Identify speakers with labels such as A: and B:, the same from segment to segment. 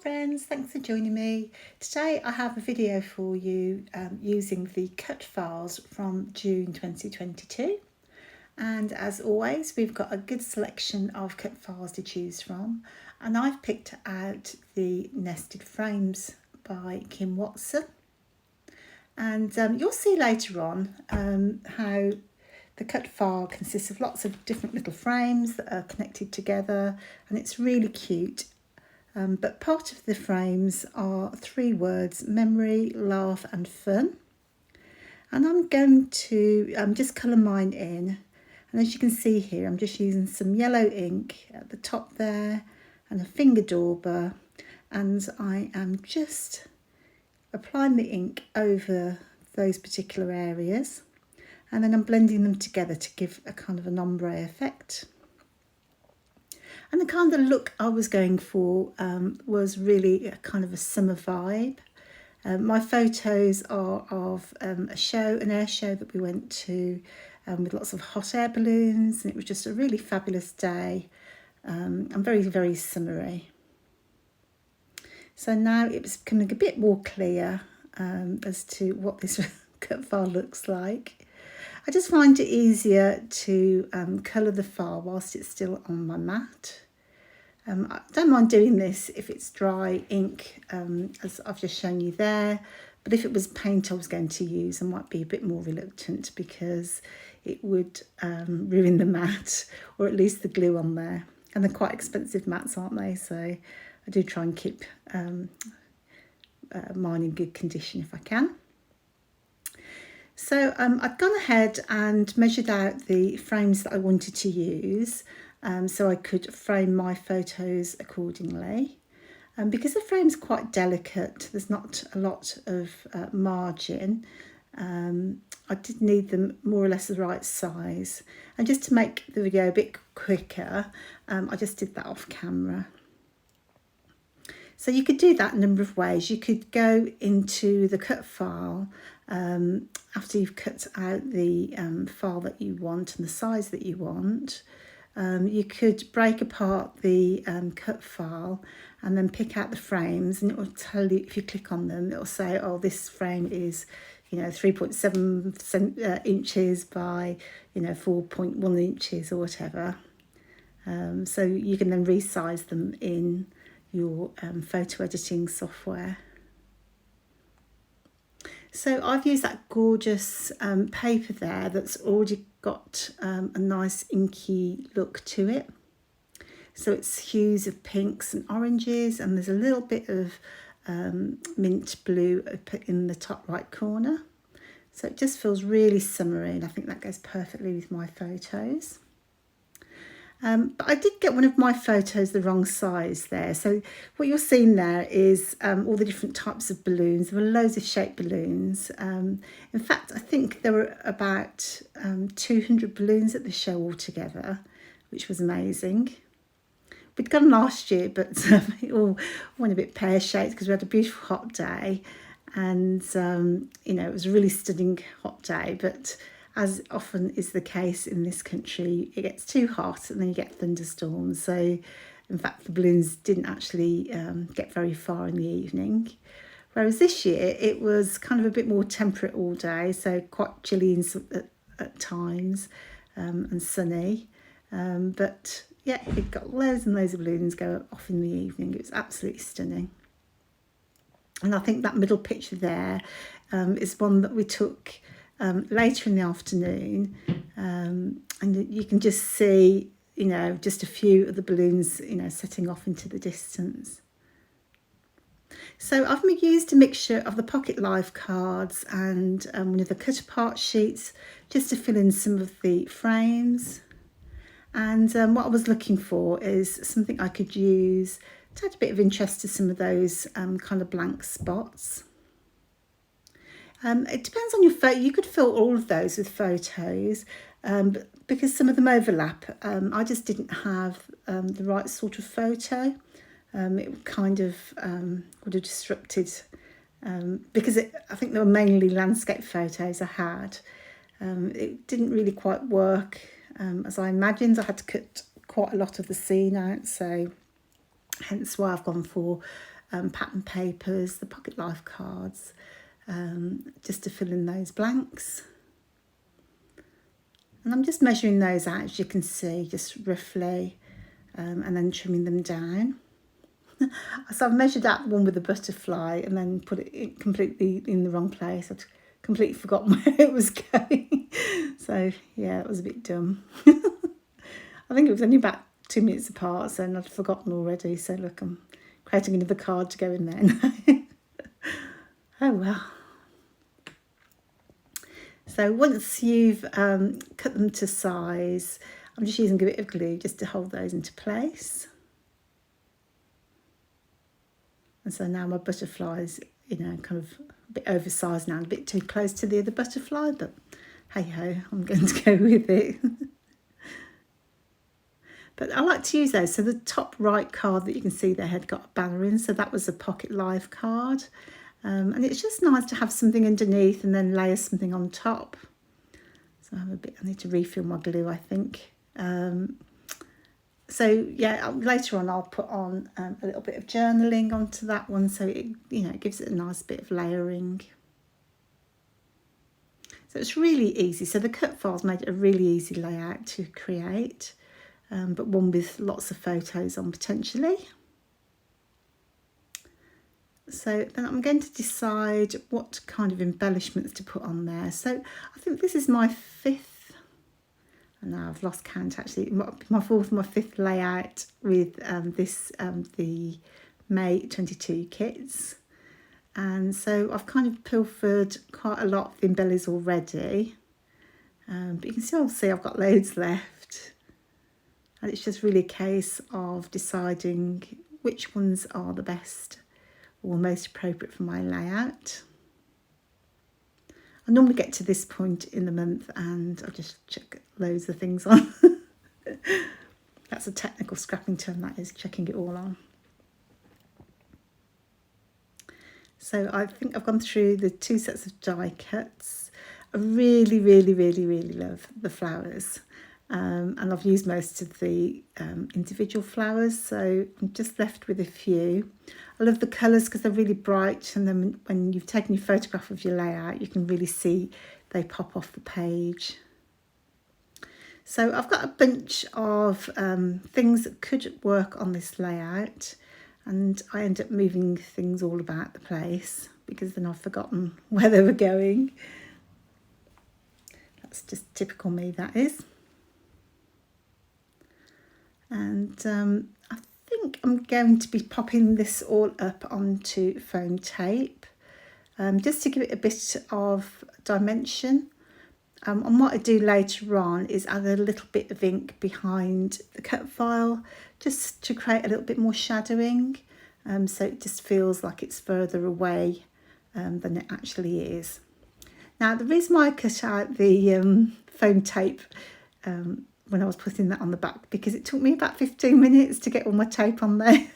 A: friends, thanks for joining me. Today I have a video for you using the cut files from June 2022, and as always we've got a good selection of cut files to choose from, and I've picked out the Nested Frames by Kim Watson, and you'll see later on how the cut file consists of lots of different little frames that are connected together, and it's really cute. But part of the frames are 3 words: memory, laugh and fun. And I'm going to just colour mine in. And as you can see here, I'm just using some yellow ink at the top there and a finger dauber. And I am just applying the ink over those particular areas. And then I'm blending them together to give a kind of an ombre effect. And the kind of look I was going for was really a kind of a summer vibe. My photos are of an air show that we went to with lots of hot air balloons, and it was just a really fabulous day and very, very summery. So now it's becoming a bit more clear as to what this cut file looks like. I just find it easier to colour the file whilst it's still on my mat. I don't mind doing this if it's dry ink, as I've just shown you there, but if it was paint I was going to use, I might be a bit more reluctant because it would ruin the mat, or at least the glue on there. And they're quite expensive mats, aren't they? So I do try and keep mine in good condition if I can. So I've gone ahead and measured out the frames that I wanted to use, so I could frame my photos accordingly. Because the frame's quite delicate, there's not a lot of margin, I did need them more or less the right size. And just to make the video a bit quicker, I just did that off camera. So you could do that a number of ways. You could go into the cut file after you've cut out the file that you want and the size that you want. You could break apart the cut file and then pick out the frames, and it will tell you, if you click on them, it will say, oh, this frame is 3.7 inches by 4.1 inches or whatever. So you can then resize them in your photo editing software. So I've used that gorgeous paper there that's already got a nice inky look to it. So it's hues of pinks and oranges, and there's a little bit of mint blue in the top right corner. So it just feels really summery, and I think that goes perfectly with my photos. But I did get one of my photos the wrong size there. So what you're seeing there is all the different types of balloons. There were loads of shaped balloons. In fact, I think there were about 200 balloons at the show altogether, which was amazing. We'd gone last year, but it all went a bit pear-shaped because we had a beautiful hot day. And, it was a really stunning hot day, but as often is the case in this country, it gets too hot and then you get thunderstorms. So in fact, the balloons didn't actually get very far in the evening. Whereas this year, it was kind of a bit more temperate all day, so quite chilly at times and sunny. But yeah, it got loads and loads of balloons go off in the evening. It was absolutely stunning. And I think that middle picture there is one that we took later in the afternoon, and you can just see, just a few of the balloons, setting off into the distance. So I've used a mixture of the Pocket Life cards and one of the cut apart sheets just to fill in some of the frames. And what I was looking for is something I could use to add a bit of interest to some of those kind of blank spots. It depends on your photo. You could fill all of those with photos, but because some of them overlap, I just didn't have the right sort of photo. It kind of would have disrupted, because I think they were mainly landscape photos I had. It didn't really quite work as I imagined. I had to cut quite a lot of the scene out, so hence why I've gone for pattern papers, the Pocket Life cards, just to fill in those blanks. And I'm just measuring those out, as you can see, just roughly, and then trimming them down. So I've measured out the one with the butterfly and then put it completely in the wrong place. I'd completely forgotten where it was going. So yeah, it was a bit dumb. I think it was only about 2 minutes apart, so I'd forgotten already. So look, I'm creating another card to go in there now. Oh well. So once you've cut them to size, I'm just using a bit of glue just to hold those into place. And so now my butterfly's, kind of a bit oversized now, a bit too close to the other butterfly, but hey ho, I'm going to go with it. But I like to use those. So the top right card that you can see there had got a banner in, so that was a Pocket Life card. And it's just nice to have something underneath and then layer something on top. So I need to refill my glue, I think. So yeah, later on I'll put on a little bit of journaling onto that one, so it gives it a nice bit of layering. So it's really easy. So the cut files made it a really easy layout to create, but one with lots of photos on potentially. So then I'm going to decide what kind of embellishments to put on there. So I think this is my fifth. Now I've lost count actually, my fourth and my fifth layout with the May 22 kits. And so I've kind of pilfered quite a lot of the embellies already. But you can still see I've got loads left. And it's just really a case of deciding which ones are the best or most appropriate for my layout. I normally get to this point in the month and I just chuck loads of things on. That's a technical scrapping term, that is, checking it all on. So I think I've gone through the 2 sets of die cuts. I really, really, really, really love the flowers. And I've used most of the individual flowers, so I'm just left with a few. I love the colours because they're really bright, and then when you've taken your photograph of your layout, you can really see they pop off the page. So I've got a bunch of things that could work on this layout, and I end up moving things all about the place because then I've forgotten where they were going. That's just typical me, that is. And I think I'm going to be popping this all up onto foam tape just to give it a bit of dimension. And what I do later on is add a little bit of ink behind the cut file just to create a little bit more shadowing, so it just feels like it's further away than it actually is. Now the reason why I cut out the foam tape when I was putting that on the back, because it took me about 15 minutes to get all my tape on there.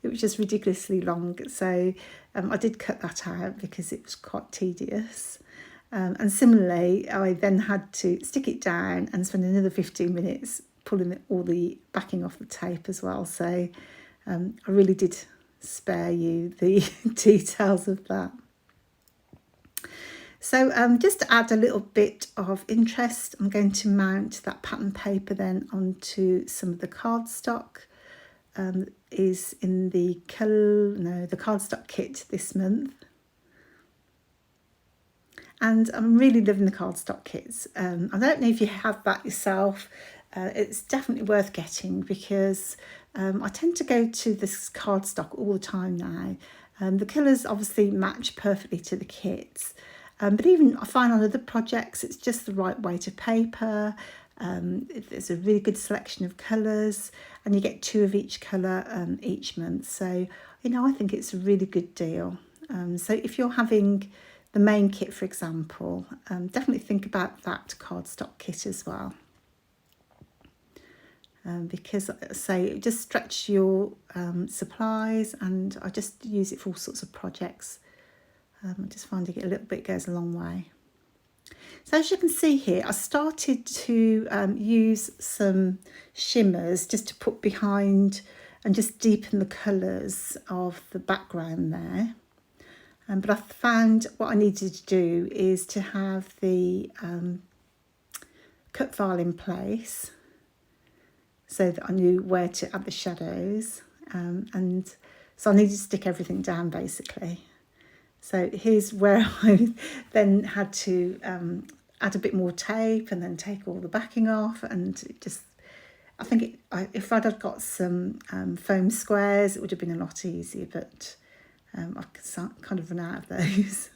A: It was just ridiculously long, so I did cut that out because it was quite tedious. And similarly, I then had to stick it down and spend another 15 minutes pulling all the backing off the tape as well. So I really did spare you the details of that. So just to add a little bit of interest, I'm going to mount that pattern paper then onto some of the cardstock. Is in the cardstock kit this month. And I'm really loving the cardstock kits. I don't know if you have that yourself. It's definitely worth getting because I tend to go to this cardstock all the time now. The colours obviously match perfectly to the kits. But even I find on other projects, it's just the right weight of paper. There's a really good selection of colours and you get 2 of each colour each month. So, I think it's a really good deal. So if you're having the main kit, for example, definitely think about that cardstock kit as well. Because, say, it just stretch your supplies, and I just use it for all sorts of projects. I'm just finding it a little bit goes a long way. So as you can see here, I started to use some shimmers just to put behind and just deepen the colours of the background there. But I found what I needed to do is to have the cut file in place so that I knew where to add the shadows, and so I needed to stick everything down basically. So here's where I then had to add a bit more tape and then take all the backing off, and it just, I think if I'd have got some foam squares, it would have been a lot easier, but I've kind of run out of those.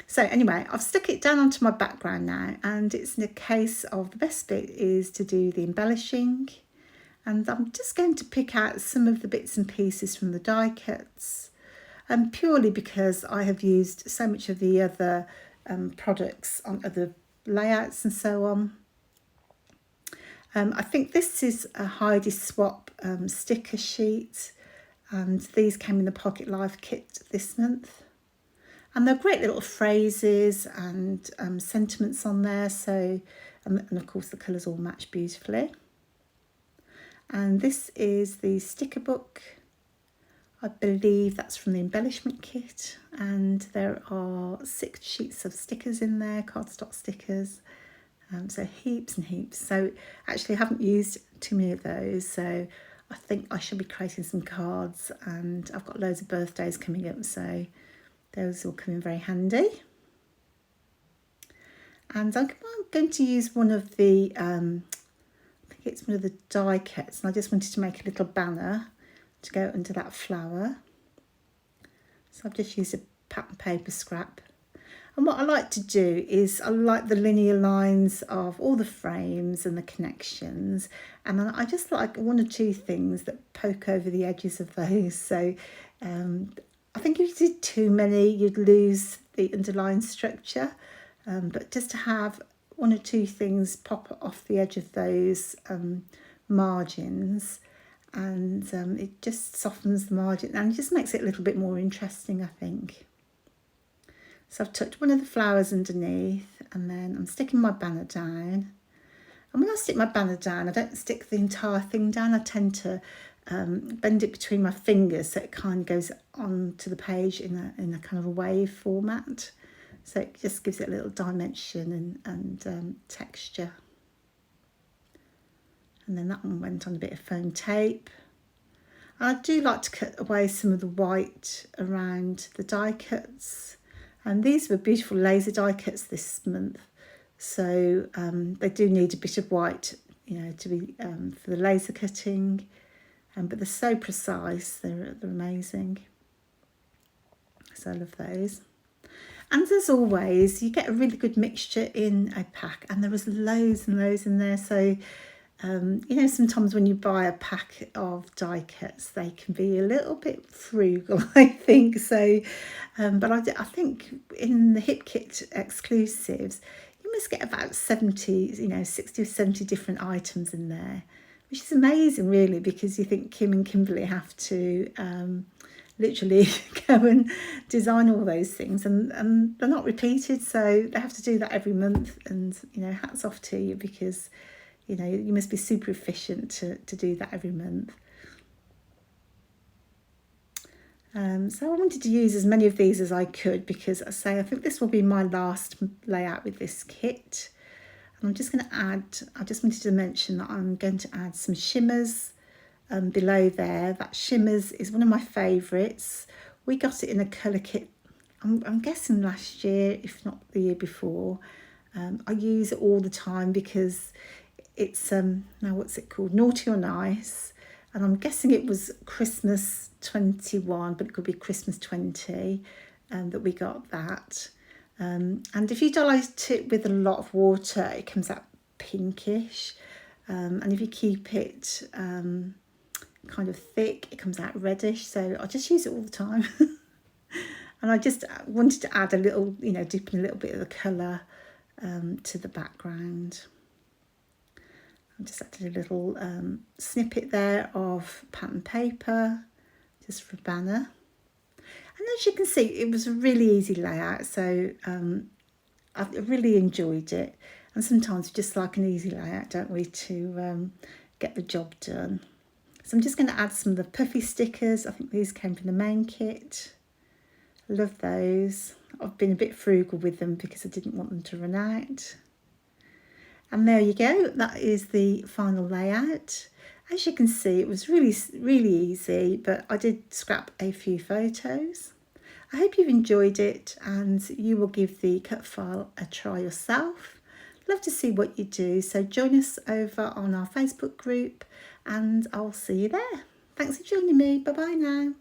A: So anyway, I've stuck it down onto my background now, and it's in a case of the best bit is to do the embellishing. And I'm just going to pick out some of the bits and pieces from the die cuts, purely because I have used so much of the other products on other layouts and so on. I think this is a Heidi Swap sticker sheet, and these came in the Pocket Life kit this month. And they're great little phrases and sentiments on there. So, and of course the colours all match beautifully. And this is the sticker book. I believe that's from the embellishment kit. And there are 6 sheets of stickers in there, cardstock stickers. So heaps and heaps. So actually I haven't used too many of those. So I think I should be creating some cards, and I've got loads of birthdays coming up, so those will come in very handy. And I'm going to use one of the, I think it's one of the die cuts, and I just wanted to make a little banner to go under that flower. So I've just used a pattern paper scrap. And what I like to do is I like the linear lines of all the frames and the connections, and I just like 1 or 2 things that poke over the edges of those. So I think if you did too many, you'd lose the underlying structure, but just to have 1 or 2 things pop off the edge of those margins, and it just softens the margin and just makes it a little bit more interesting, I think. So I've tucked one of the flowers underneath, and then I'm sticking my banner down. And when I stick my banner down, I don't stick the entire thing down. I tend to bend it between my fingers so it kind of goes onto the page in a kind of a wave format. So it just gives it a little dimension and texture. And then that one went on a bit of foam tape. And I do like to cut away some of the white around the die cuts. And these were beautiful laser die cuts this month, so they do need a bit of white, to be for the laser cutting. But they're so precise; they're amazing. So I love those. And as always, you get a really good mixture in a pack, and there was loads and loads in there. So sometimes when you buy a pack of die cuts, they can be a little bit frugal, I think. So, but I think in the Hip Kit exclusives, you must get about 60 or 70 different items in there, which is amazing, really, because you think Kim and Kimberly have to literally go and design all those things, and they're not repeated, so they have to do that every month. And hats off to you, because you must be super efficient to do that every month. So I wanted to use as many of these as I could, because I think this will be my last layout with this kit. And I'm just going to add, I just wanted to mention that I'm going to add some shimmers below there. That shimmers is one of my favourites. We got it in a colour kit, I'm guessing last year, if not the year before. I use it all the time because it's now what's it called, Naughty or Nice, and I'm guessing it was Christmas 21, but it could be Christmas 20 that we got that. And if you dilute it with a lot of water, it comes out pinkish, and if you keep it kind of thick, it comes out reddish. So I just use it all the time. And I just wanted to add a little, deepen a little bit of the colour to the background. I just added a little snippet there of pattern paper, just for a banner. And as you can see, it was a really easy layout, so I really enjoyed it. And sometimes we just like an easy layout, don't we, to get the job done. So I'm just going to add some of the puffy stickers. I think these came from the main kit. I love those. I've been a bit frugal with them because I didn't want them to run out. And there you go, that is the final layout. As you can see, it was really easy, but I did scrap a few photos. I hope you've enjoyed it and you will give the cut file a try yourself. Love to see what you do, so join us over on our Facebook group and I'll see you there. Thanks for joining me. Bye bye now.